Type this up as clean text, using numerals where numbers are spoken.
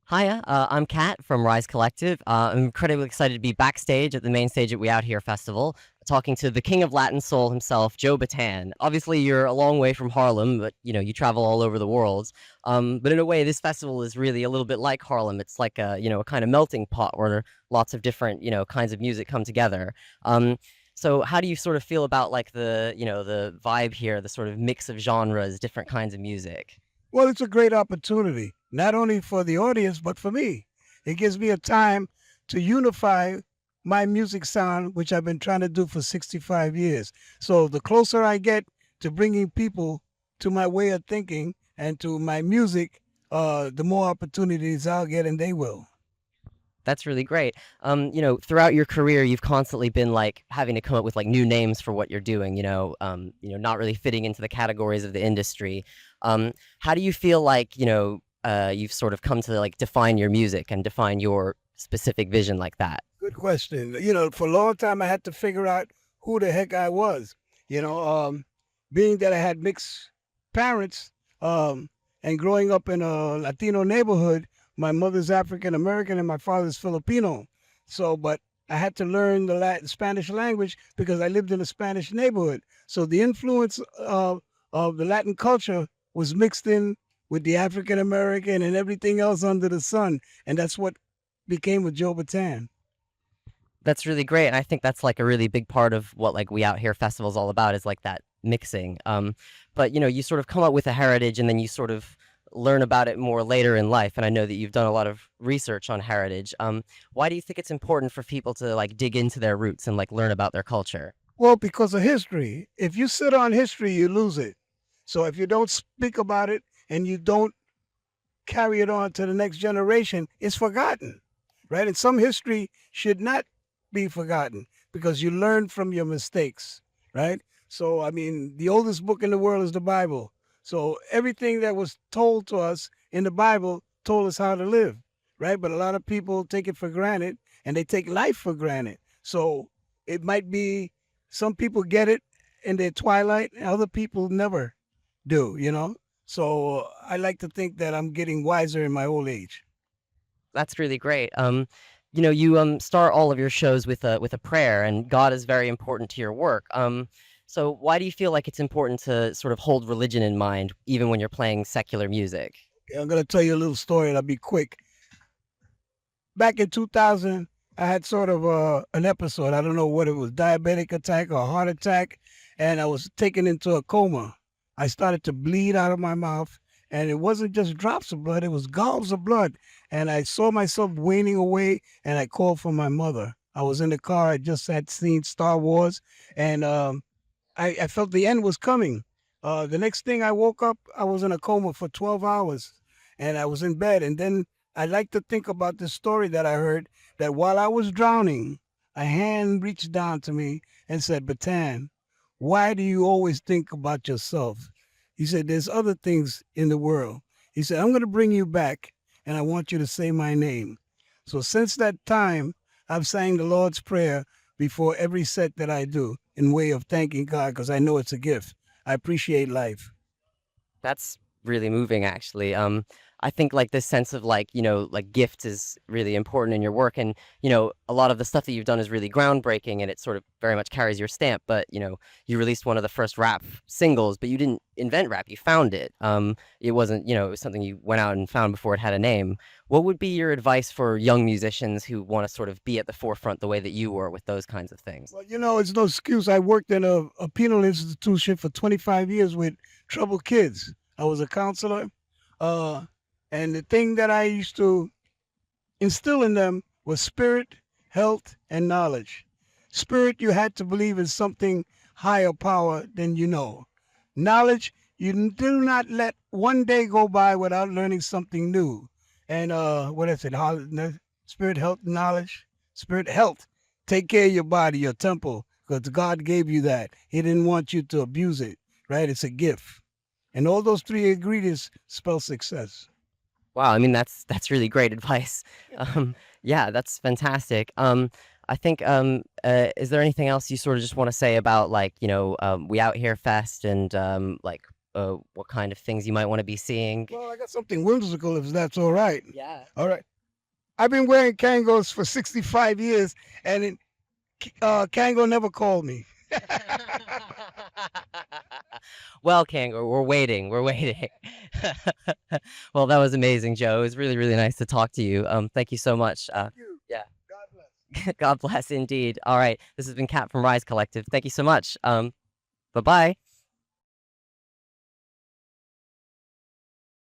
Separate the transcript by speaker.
Speaker 1: Hiya, I'm Kat from Rise Collective. I'm incredibly excited to be backstage at the main stage at We Out Here Festival, talking to the king of Latin soul himself, Joe Bataan. Obviously, you're a long way from Harlem, but you travel all over the world. But in a way, this festival is really a little bit like Harlem. It's like a kind of melting pot where lots of different kinds of music come together. So how do you sort of feel about like the vibe here, the sort of mix of genres, different kinds of music?
Speaker 2: Well, it's a great opportunity, not only for the audience, but for me. It gives me a time to unify my music sound, which I've been trying to do for 65 years. So the closer I get to bringing people to my way of thinking and to my music, the more opportunities I'll get, and they will.
Speaker 1: That's really great. Throughout your career, you've constantly been like having to come up with like new names for what you're doing. Not really fitting into the categories of the industry. How do you feel like you've sort of come to like define your music and define your specific vision like that?
Speaker 2: Good question. For a long time, I had to figure out who the heck I was. You know, um, Being that I had mixed parents and growing up in a Latino neighborhood, my mother's African American and my father's Filipino. But I had to learn the Latin Spanish language because I lived in a Spanish neighborhood. So the influence of the Latin culture was mixed in with the African American and everything else under the sun, and that's what became with Joe Bataan.
Speaker 1: That's really great, and I think that's like a really big part of what like We Out Here Festival is all about is like that mixing. But you sort of come up with a heritage, and then you sort of learn about it more later in life. And I know that you've done a lot of research on heritage. Why do you think it's important for people to like dig into their roots and like learn about their culture?
Speaker 2: Well, because of history. If you sit on history, you lose it. So if you don't speak about it and you don't carry it on to the next generation, it's forgotten, right? And some history should not be forgotten because you learn from your mistakes, right? So, I mean, the oldest book in the world is the Bible. So everything that was told to us in the Bible told us how to live, right? But a lot of people take it for granted and they take life for granted. So it might be some people get it in their twilight, and other people never do. So I like to think that I'm getting wiser in my old age.
Speaker 1: That's really great. You start all of your shows with a prayer, and God is very important to your work. So why do you feel like it's important to sort of hold religion in mind, even when you're playing secular music?
Speaker 2: I'm going to tell you a little story and I'll be quick. Back in 2000, I had sort of an episode. I don't know what it was, diabetic attack or heart attack, and I was taken into a coma. I started to bleed out of my mouth, and it wasn't just drops of blood, it was gobs of blood. And I saw myself waning away, and I called for my mother. I was in the car, I just had seen Star Wars, and I felt the end was coming. The next thing I woke up, I was in a coma for 12 hours and I was in bed. And then I like to think about this story that I heard that while I was drowning, a hand reached down to me and said, Batan, why do you always think about yourself? He said, there's other things in the world. He said, I'm going to bring you back and I want you to say my name. So since that time, I've sang the Lord's Prayer before every set that I do in way of thanking God because I know it's a gift. I appreciate life.
Speaker 1: That's really moving, actually. I think like this sense of like, like gifts is really important in your work. And, a lot of the stuff that you've done is really groundbreaking and it sort of very much carries your stamp. But, you released one of the first rap singles, but you didn't invent rap, you found it. It wasn't, it was something you went out and found before it had a name. What would be your advice for young musicians who want to sort of be at the forefront the way that you were with those kinds of things?
Speaker 2: Well, it's no excuse. I worked in a penal institution for 25 years with troubled kids. I was a counselor. Uh, and the thing that I used to instill in them was spirit, health, and knowledge. Spirit, you had to believe in something higher power than you know. Knowledge, you do not let one day go by without learning something new. And what is it? Spirit, health, knowledge. Spirit, health. Take care of your body, your temple, because God gave you that. He didn't want you to abuse it, right? It's a gift. And all those three ingredients spell success.
Speaker 1: Wow, I mean that's really great advice. Yeah, that's fantastic. I think is there anything else you sort of just want to say about like We Out Here Fest and like what kind of things you might want to be seeing.
Speaker 2: Well, I got something whimsical, if that's all right.
Speaker 1: Yeah.
Speaker 2: All right. I've been wearing Kangos for 65 years, and Kango never called me.
Speaker 1: Well, Kango, we're waiting. We're waiting. Well, that was amazing, Joe. It was really, really nice to talk to you. Thank you so much.
Speaker 2: Thank you.
Speaker 1: Yeah.
Speaker 2: God bless.
Speaker 1: God bless indeed. All right. This has been Kat from Rise Collective. Thank you so much. Bye-bye.